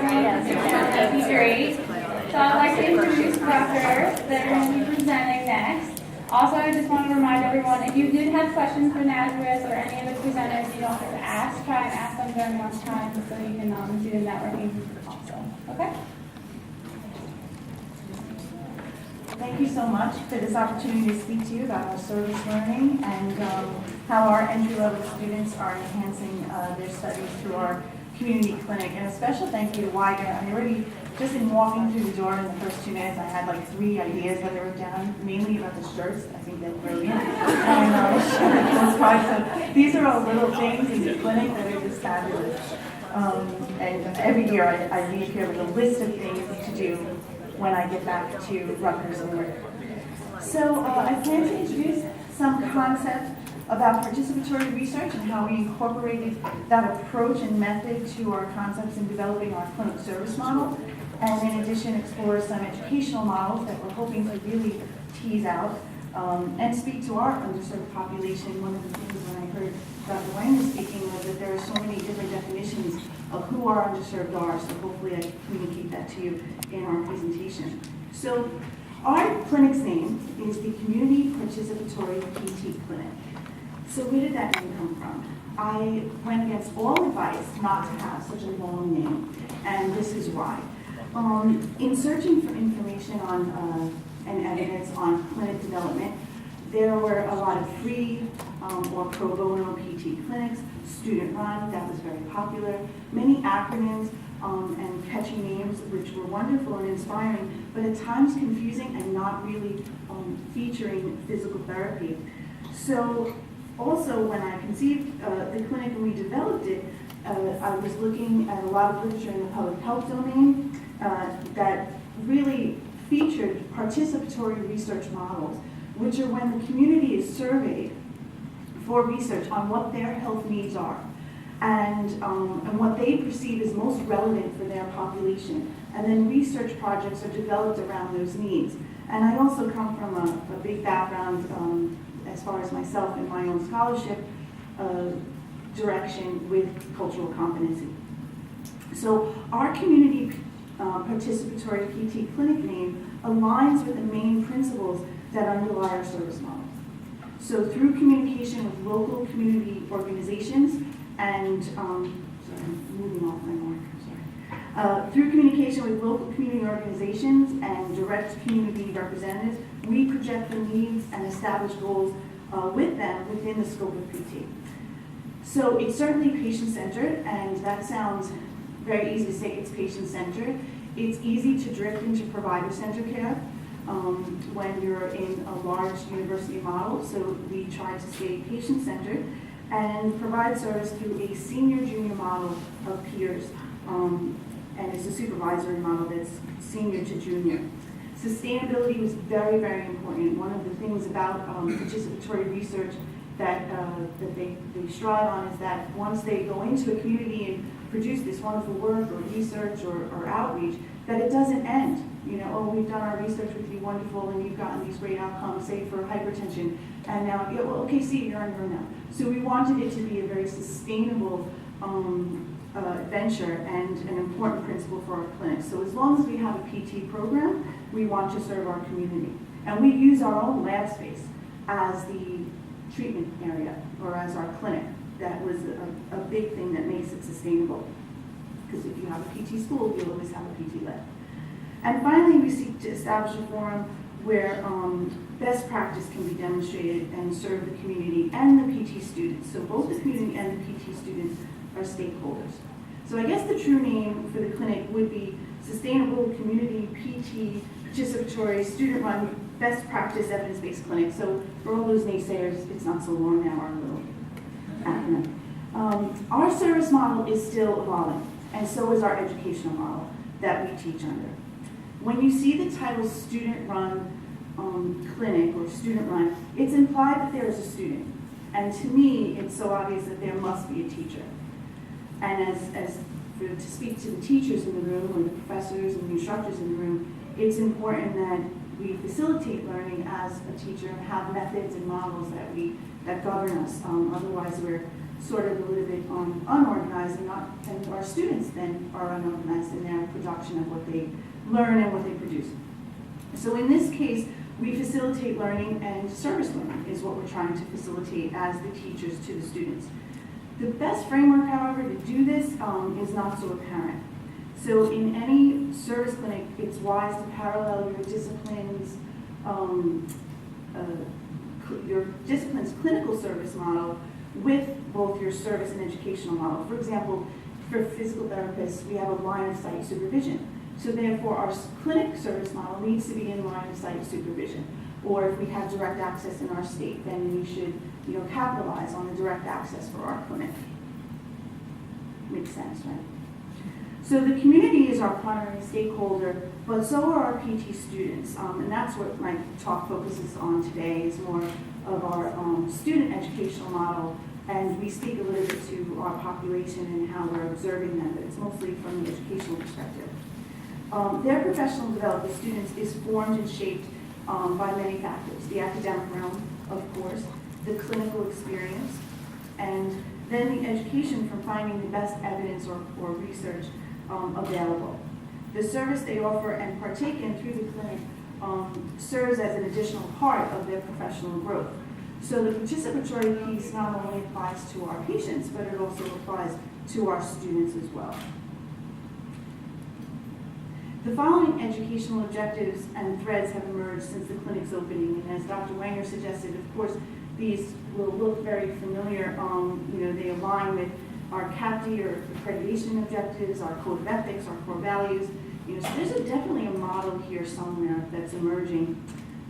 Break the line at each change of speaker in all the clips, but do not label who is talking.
That'd be great. So I'd like to introduce Rutgers that are going to be presenting next. Also, I just want to remind everyone, if you did have questions for Nazareth or any of the presenters, you don't have to ask. Try and ask them during lunchtime so you can do the networking also. Okay?
Thank you so much for this opportunity to speak to you about our service learning and how our entry-level students are enhancing their studies through our community clinic. And a special thank you to Wiger. I already, just in walking through the door in the first 2 minutes, I had like 3 ideas that I wrote down, mainly about the shirts. I think they're brilliant. So these are all little things in the clinic that are just fabulous. And every year I leave here with a list of things to do when I get back to Rutgers and work. So I plan to introduce some concepts about participatory research and how we incorporated that approach and method to our concepts in developing our clinic service model, and in addition explore some educational models that we're hoping to really tease out and speak to our underserved population. One of the things when I heard Dr. Wang speaking was that there are so many different definitions of who our underserved are, so hopefully I communicate that to you in our presentation. So our clinic's name is the Community Participatory PT Clinic. So where did that name come from? I went against all advice not to have such a long name, and this is why. In searching for information on and evidence on clinic development, there were a lot of free or pro bono PT clinics, student run, that was very popular, many acronyms and catchy names which were wonderful and inspiring, but at times confusing and not really featuring physical therapy. So also when I conceived the clinic and we developed it, I was looking at a lot of literature in the public health domain that really featured participatory research models, which are when the community is surveyed for research on what their health needs are and what they perceive as most relevant for their population. And then research projects are developed around those needs. And I also come from a big background as far as myself in my own scholarship direction with cultural competency. So our community participatory PT clinic name aligns with the main principles that underlie our service model. So through communication with local community organizations and, sorry, I'm moving off my mark, sorry. Through communication with local community organizations and direct community representatives, we project the needs and establish goals with them within the scope of PT. So it's certainly patient-centered, and that sounds very easy to say it's patient-centered. It's easy to drift into provider-centered care when you're in a large university model, so we try to stay patient-centered and provide service through a senior-junior model of peers, and it's a supervisory model that's senior to junior. Sustainability was very, very important. One of the things about participatory research that they strive on is that once they go into a community and produce this wonderful work or research or outreach, that it doesn't end. You know, oh, we've done our research with you, wonderful, and you've gotten these great outcomes, say for hypertension, and now, yeah, well, okay, see, you're on your own now. So we wanted it to be a very sustainable venture and an important principle for our clinic. So as long as we have a PT program, we want to serve our community. And we use our own lab space as the treatment area or as our clinic. That was a big thing that makes it sustainable. Because if you have a PT school, you'll always have a PT lab. And finally, we seek to establish a forum where best practice can be demonstrated and serve the community and the PT students. So both the community and the PT students are stakeholders. So I guess the true name for the clinic would be Sustainable Community PT Participatory Student-Run Best Practice Evidence-Based Clinic. So for all those naysayers, it's not so long now, our little acronym. Our service model is still evolving, and so is our educational model that we teach under. When you see the title student-run clinic or student-run, it's implied that there is a student. And to me, it's so obvious that there must be a teacher. And to speak to the teachers in the room or the professors and the instructors in the room, it's important that we facilitate learning as a teacher and have methods and models that govern us. Otherwise, we're sort of a little bit unorganized, and our students then are unorganized in their production of what they learn and what they produce. So in this case, we facilitate learning, and service learning is what we're trying to facilitate as the teachers to the students. The best framework, however, to do this is not so apparent. So in any service clinic, it's wise to parallel your discipline's clinical service model with both your service and educational model. For example, for physical therapists, we have a line of sight supervision. So therefore, our clinic service model needs to be in line of sight supervision. Or if we have direct access in our state, then we should, capitalize on the direct access for our clinic. Makes sense, right? So the community is our primary stakeholder, but so are our PT students, and that's what my talk focuses on today, is more of our student educational model, and we speak a little bit to our population and how we're observing them, but it's mostly from the educational perspective. Their professional development of students is formed and shaped by many factors. The academic realm, of course, the clinical experience, and then the education from finding the best evidence or research available. The service they offer and partake in through the clinic serves as an additional part of their professional growth. So the participatory piece not only applies to our patients, but it also applies to our students as well. The following educational objectives and threads have emerged since the clinic's opening, and as Dr. Wanger suggested, of course, these will look very familiar. They align with our CAPD or accreditation objectives, our code of ethics, our core values. So there's definitely a model here somewhere that's emerging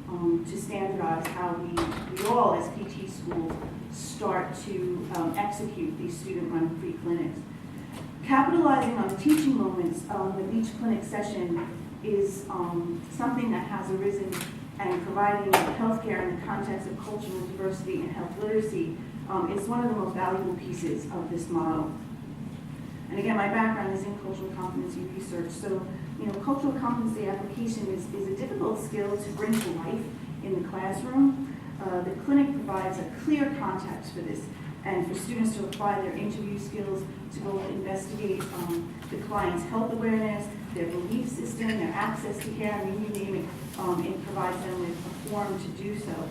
to standardize how we all, as PT schools, start to execute these student-run free clinics. Capitalizing on the teaching moments with each clinic session is something that has arisen, and providing healthcare in the context of cultural diversity and health literacy is one of the most valuable pieces of this model. And again, my background is in cultural competency research, so cultural competency application is a difficult skill to bring to life in the classroom. The clinic provides a clear context for this, and for students to apply their interview skills to go investigate the client's health awareness, their belief system, their access to care, you name it, it provides them with a forum to do so.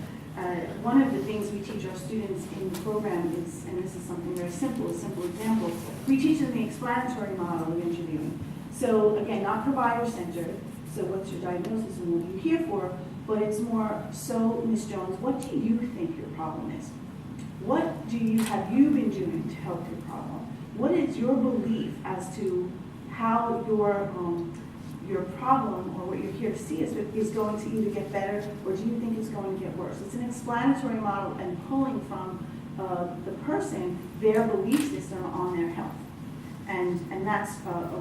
One of the things we teach our students in the program is, and this is something very simple, a simple example, we teach them the explanatory model of interviewing. So again, not provider-centered, so what's your diagnosis and what are you here for, but it's more, so Ms. Jones, what do you think your problem is? What have you been doing to help your problem? What is your belief as to how your problem or what you're here to see is going to either get better, or do you think it's going to get worse? It's an explanatory model and pulling from the person their belief system on their health. And that's a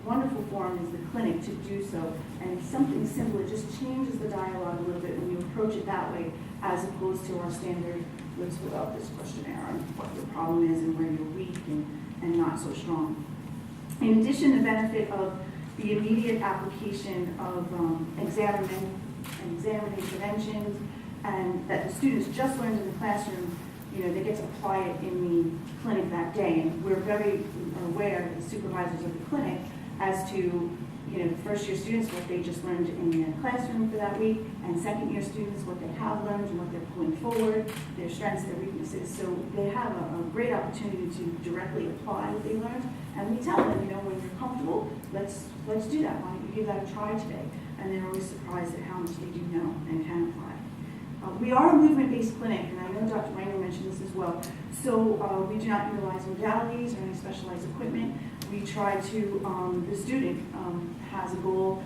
wonderful forum is the clinic to do so. And it's something simple. It just changes the dialogue a little bit when you approach it that way, as opposed to our standard, let's fill out this questionnaire on what your problem is and where you're weak and not so strong. In addition, the benefit of the immediate application of exam interventions, and that the students just learned in the classroom, they get to apply it in the clinic that day. And we're very aware, the supervisors of the clinic, as to first-year students, what they just learned in their classroom for that week, and second-year students, what they have learned and what they're pulling forward, their strengths, their weaknesses. So they have a great opportunity to directly apply what they learned, and we tell them, when you're comfortable, let's do that. Why don't you give that a try today? And they're always surprised at how much they do know and can apply. We are a movement-based clinic, and I know Dr. Wanger mentioned this as well. So we do not utilize modalities or any specialized equipment. We try to, the student has a goal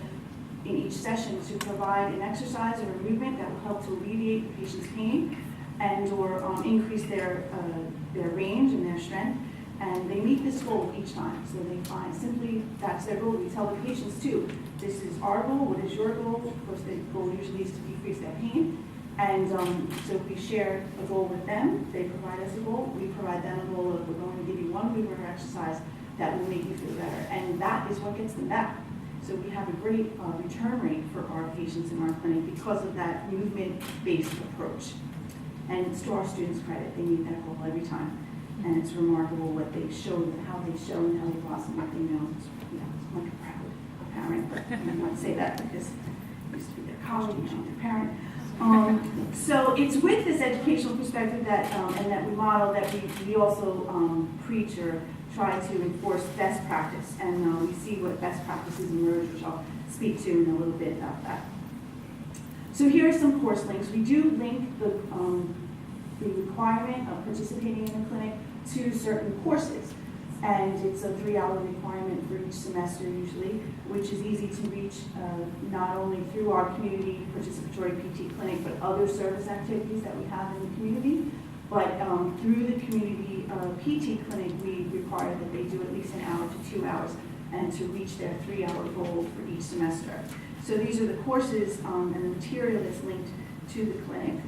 in each session to provide an exercise or a movement that will help to alleviate the patient's pain and or increase their range and their strength. And they meet this goal each time. So they find simply that's their goal. We tell the patients too, this is our goal, what is your goal? Of course, the goal usually is to decrease their pain. And so we share a goal with them. They provide us a goal. We provide them a goal of, we're going to give you one movement or exercise that will make you feel better. And that is what gets them back. So we have a great return rate for our patients in our clinic because of that movement-based approach. And it's to our students' credit, they meet that goal every time. And it's remarkable what they show, how they show and how they blossom, what they know. It's, it's like a proud parent, but I don't want to say that because I used to be their colleague, now I'm their parent. So it's with this educational perspective that, and that we model, that we also preach or try to enforce best practice. And we see what best practices emerge, which I'll speak to in a little bit about that. So here are some course links. We do link the requirement of participating in the clinic to certain courses. And it's a 3-hour requirement for each semester usually, which is easy to reach not only through our community participatory PT clinic, but other service activities that we have in the community. But through the community PT clinic, we require that they do at least an hour to 2 hours and to reach their 3-hour goal for each semester. So these are the courses and the material that's linked to the clinic.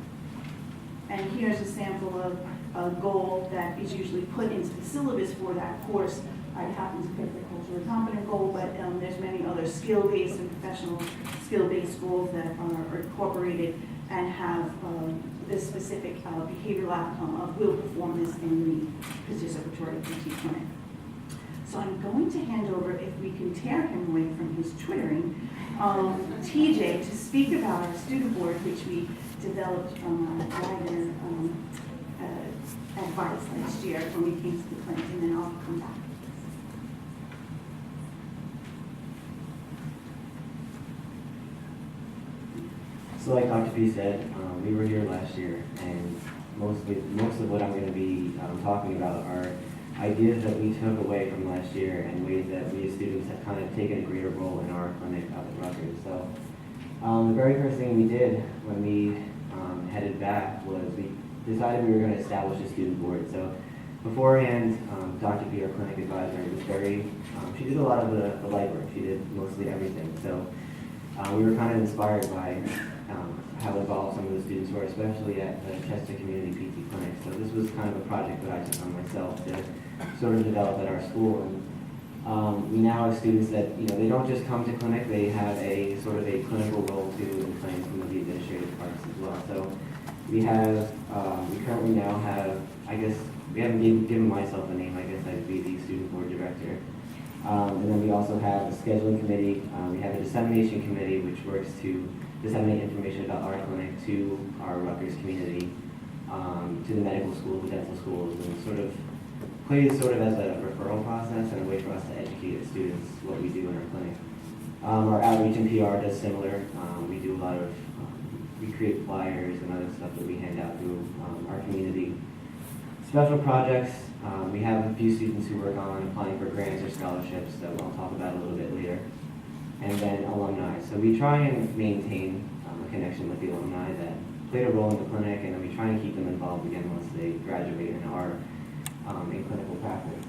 And here's a sample of a goal that is usually put into the syllabus for that course. I happen to pick the culturally competent goal, but there's many other skill-based and professional skill-based goals that are incorporated and have this specific behavioral outcome of will perform this in the participatory PT clinic. So I'm going to hand over, if we can tear him away from his twittering, TJ to speak about our student board, which we developed from Wagner advice last year when we came to the clinic, and then I'll come back.
So like Dr. P said, we were here last year, and most of what I'm going to be talking about are ideas that we took away from last year and ways that we as students have kind of taken a greater role in our clinic out at Rutgers. So the very first thing we did when we headed back was we decided we were going to establish a student board. So beforehand, Dr. P, our clinic advisor, was very, she did a lot of the light work. She did mostly everything. So we were kind of inspired by how involved some of the students were, especially at the Chester Community PT Clinic. So this was kind of a project that I took on myself to sort of develop at our school. And we now have students that, they don't just come to clinic, they have a sort of a clinical role too in playing some of the administrative parts as well. So we have, we currently now have, I guess, we haven't given myself a name, I guess I'd be the student board director. And then we also have a scheduling committee. We have a dissemination committee which works to disseminate information about our clinic to our Rutgers community, to the medical schools, the dental schools, and sort of plays sort of as a referral process and a way for us to educate the students what we do in our clinic. Our outreach and PR does similar. We do a lot of, we create flyers and other stuff that we hand out to our community. Special projects, we have a few students who work on applying for grants or scholarships that I'll talk about a little bit later. And then alumni. So we try and maintain a connection with the alumni that played a role in the clinic, and then we try and keep them involved again once they graduate and are in clinical practice.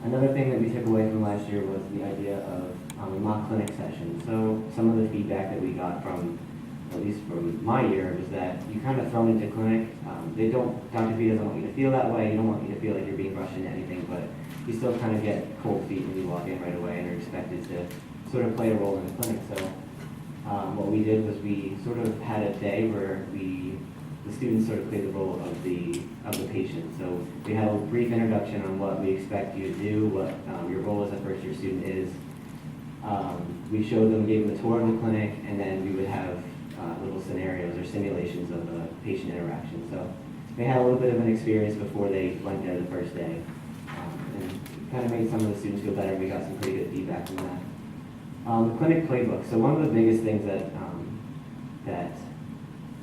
Another thing that we took away from last year was the idea of a mock clinic session. So some of the feedback that we got from, at least from my year, was that you kind of thrown into clinic. Dr. B doesn't want you to feel that way. You don't want you to feel like you're being rushed into anything, but you still kind of get cold feet when you walk in right away and are expected to sort of play a role in the clinic. So what we did was we sort of had a day where the students sort of played the role of the patient. So we had a brief introduction on what we expect you to do, what your role as a first-year student is. We showed them, gave them a tour of the clinic, and then we would have little scenarios or simulations of the patient interaction. So they had a little bit of an experience before they went there the first day, and kind of made some of the students feel better. We got some pretty good feedback from that. The clinic playbook. So one of the biggest things that that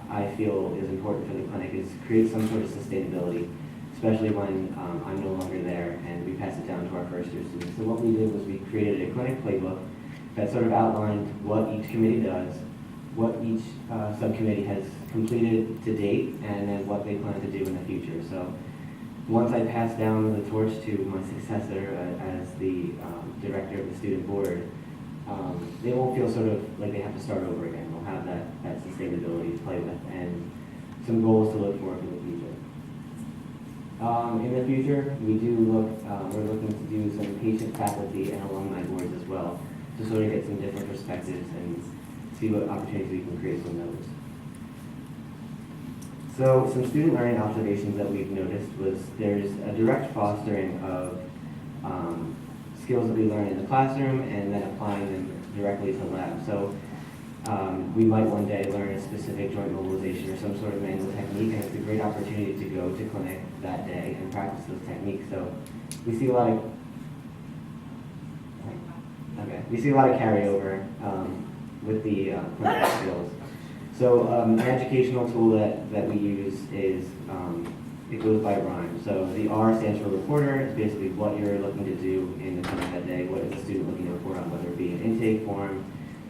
I feel is important for the clinic is create some sort of sustainability, especially when I'm no longer there and we pass it down to our first year students. So what we did was we created a clinic playbook that sort of outlined what each committee does, what each subcommittee has completed to date, and then what they plan to do in the future. So once I pass down the torch to my successor as the director of the student board, they won't feel sort of like they have to start over again. They'll have that sustainability to play with and some goals to look for the future. In the future, we're looking to do some patient, faculty, and alumni boards as well. to sort of get some different perspectives and see what opportunities we can create from those. So some student learning observations that we've noticed was there's a direct fostering of skills that we learn in the classroom and then applying them directly to lab. So we might one day learn a specific joint mobilization or some sort of manual technique, and it's a great opportunity to go to clinic that day and practice those techniques. So we see a lot of carryover with the clinical skills. So an educational tool that we use is, it goes by rhyme. So the R stands for reporter. It's basically what you're looking to do in the clinic that day. What is the student looking to report on, whether it be an intake form,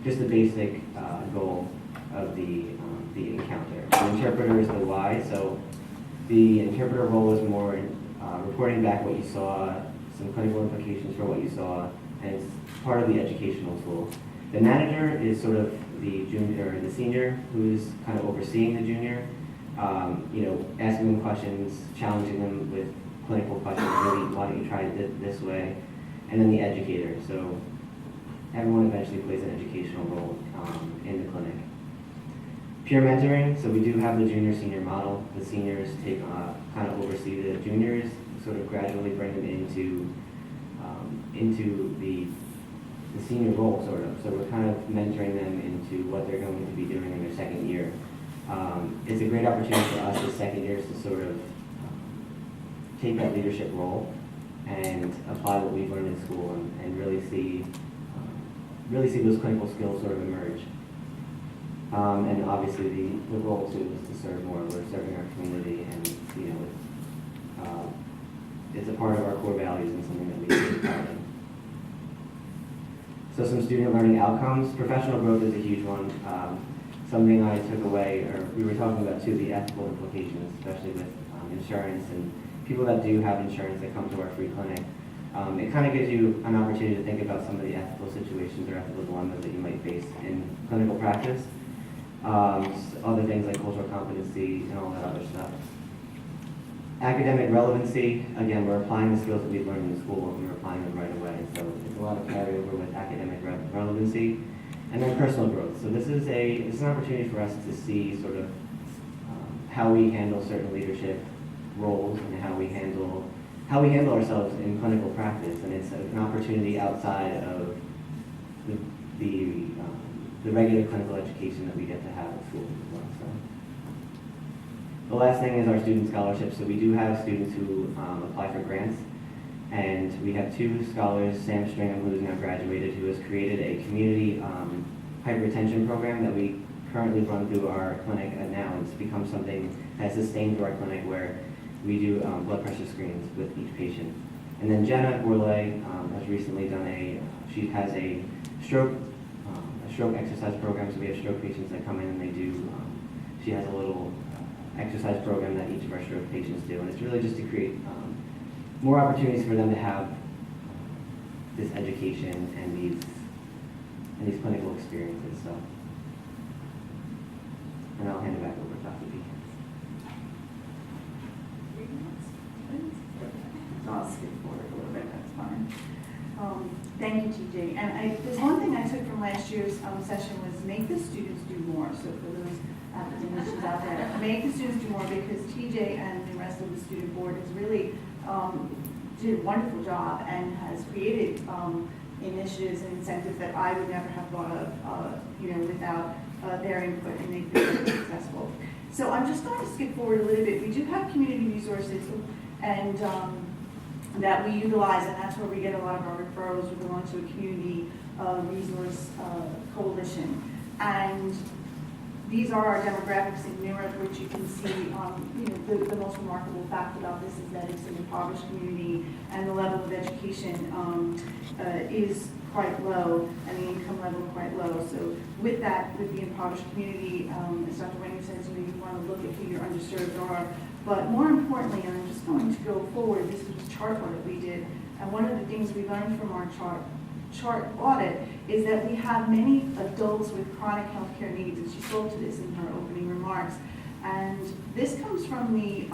just the basic goal of the encounter. The interpreter is the Y. So the interpreter role is more reporting back what you saw, some clinical implications for what you saw, and it's part of the educational tool. The manager is sort of the junior or the senior who's kind of overseeing the junior, asking them questions, challenging them with clinical questions, really, why don't you try it this way? And then the educator. So everyone eventually plays an educational role in the clinic. Peer mentoring, so we do have the junior-senior model. The seniors kind of oversee the juniors, sort of gradually bring them into the senior role, sort of. So we're kind of mentoring them into what they're going to be doing in their second year. It's a great opportunity for us as second years to sort of take that leadership role and apply what we've learned in school and really see those clinical skills sort of emerge. And obviously the goal too is to serve more. We're serving our community, and it's a part of our core values and something that we take pride in. So some student learning outcomes. Professional growth is a huge one. Something I took away, or we were talking about too, the ethical implications, especially with insurance and people that do have insurance that come to our free clinic. It kind of gives you an opportunity to think about some of the ethical situations or ethical dilemmas that you might face in clinical practice. Other things like cultural competency and all that other stuff. Academic relevancy, again, we're applying the skills that we've learned in school and we're applying them right away. So there's a lot of carryover with academic relevancy. And then personal growth. So this is an opportunity for us to see sort of how we handle certain leadership roles and how we handle ourselves in clinical practice. And it's an opportunity outside of the regular clinical education that we get to have at school as well. So the last thing is our student scholarships. So we do have students who apply for grants. And we have two scholars, Sam Stringham, who is now graduated, who has created a community hypertension program that we currently run through our clinic, and now it's become something that's sustained through our clinic where we do blood pressure screens with each patient. And then Jenna Gourlay has recently done she has a stroke exercise program, so we have stroke patients that come in and they do, she has a little exercise program that each of our stroke patients do, and it's really just to create more opportunities for them to have this education and these clinical experiences. So, and I'll hand it back over to Dr. B.
I'll skip forward a little bit, that's fine. Thank you, TJ. And there's one thing I took from last year's session was make the students do more. So for those academicians out there, make the students do more, because TJ and the rest of the student board has really did a wonderful job and has created initiatives and incentives that I would never have thought of, without their input, and they've been very successful. So I'm just going to skip forward a little bit. We do have community resources and that we utilize, and that's where we get a lot of our referrals. We belong to a community resource coalition, and these are our demographics in Newark, which you can see. The most remarkable fact about this is that it's an impoverished community, and the level of education is quite low, and the income level quite low. So with that, with the impoverished community, as Dr. Wenger says, you want to look at who your underserved are. But more importantly, and I'm just going to go forward, this is a chart audit we did, and one of the things we learned from our chart audit is that we have many adults with chronic healthcare needs, and she spoke to this in her opening remarks. And this comes from the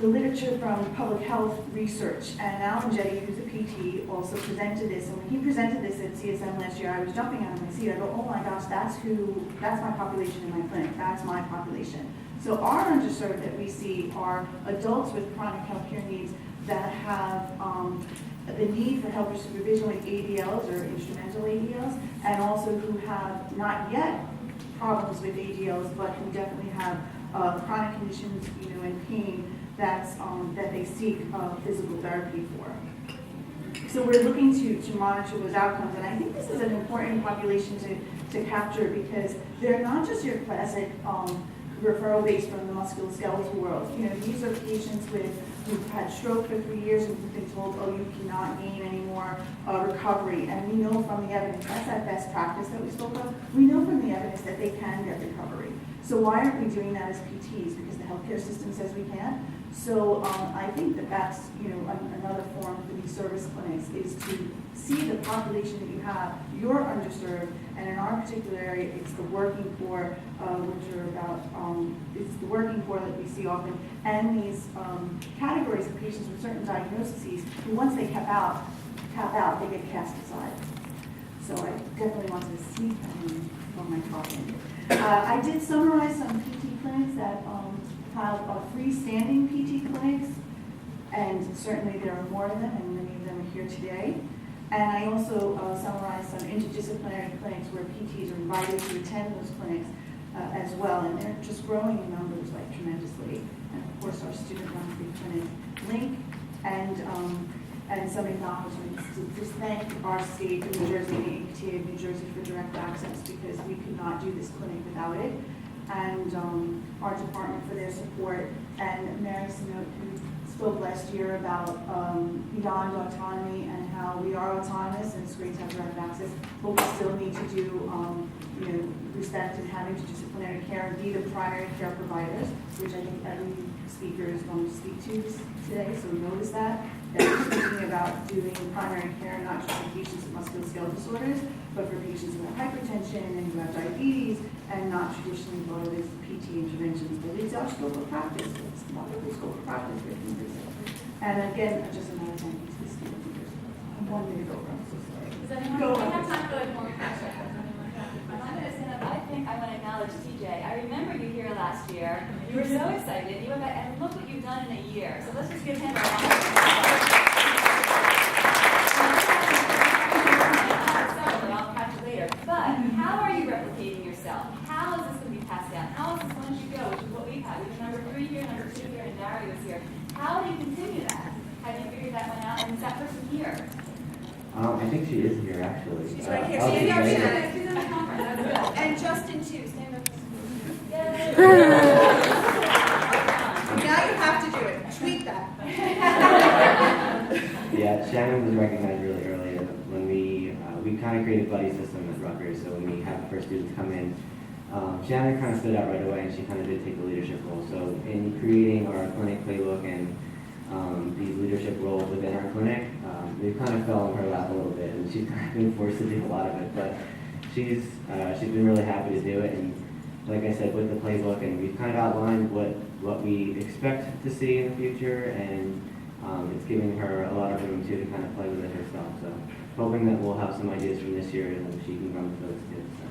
the literature from public health research. And Alan Jetty, who's a PT, also presented this. And when he presented this at CSM last year, I was jumping out of my seat. I go, oh my gosh, that's my population in my clinic. That's my population. So our underserved that we see are adults with chronic healthcare needs that have the need for helper supervision with ADLs or instrumental ADLs, and also who have not yet problems with ADLs, but who definitely have chronic conditions, and pain that they seek physical therapy for. So we're looking to monitor those outcomes, and I think this is an important population to capture because they're not just your classic referral base from the musculoskeletal world. These are patients who've had stroke for 3 years and who've been told, oh, you cannot gain any more recovery. And we know from the evidence, that's that best practice that we spoke of, we know from the evidence that they can get recovery. So why aren't we doing that as PTs? Because the healthcare system says we can't. So I think that's another form for these service clinics is to see the population that you have, you're underserved, and in our particular area, it's the working poor, which are about, it's the working poor that we see often, and these categories of patients with certain diagnoses who once they tap out, they get cast aside. So I definitely wanted to sneak that in while I'm talking. I did summarize some PT clinics that have freestanding PT clinics, and certainly there are more of them, and many of them are here today. And I also summarized some interdisciplinary clinics where PTs are invited to attend those clinics as well, and they're just growing in numbers tremendously. And of course, our student-run free clinic link, and some acknowledgments to just thank our state, New Jersey, and the APTA of New Jersey for direct access, because we could not do this clinic without it, and our department for their support, and Mary Sinote, who spoke last year about beyond autonomy and how we are autonomous, and it's great to have direct access, but we still need to do respect and have interdisciplinary care and be the primary care providers, which I think every speaker is going to speak to today, so notice that we're speaking about doing primary care not just for patients with musculoskeletal disorders, but for patients who have hypertension and who have diabetes, and not traditionally thought of as PT interventions, but it's our scope of practice. It's not the scope of practice, 15%. And again, just another thank you to the students. I'm 1 minute over, I'm so sorry.
Does anyone have time for like more questions? I'm going to stand up. I think I want to acknowledge TJ. I remember you here last year. You were so excited. And look what you've done in a year. So let's just give him a round of applause. I'll catch you later. But how are you replicating yourself? How is this going to be passed down? How is this going to go, which is what we've had? We have number 3 here, number 2 here, and Dario is here. How do you continue that? Have you figured that one out? And is that person here?
I think she is here, actually.
She's right here. She's in the conference. That's good. And Justin, too. Stand up. Yay. Now you have to do it. Tweet that.
Yeah, Shannon was recognized really early when we kind of created a buddy system at Rutgers, so when we have the first students come in, Shannon kind of stood out right away, and she kind of did take the leadership role. So in creating our clinic playbook and these leadership roles within our clinic, we kind of fell on her lap a little bit, and she's kind of been forced to do a lot of it, but she's been really happy to do it. And like I said, with the playbook, and we've kind of outlined what we expect to see in the future, and it's giving her a lot of room too to kind of play with it herself. So hoping that we'll have some ideas from this year and then she can run with those kids. So.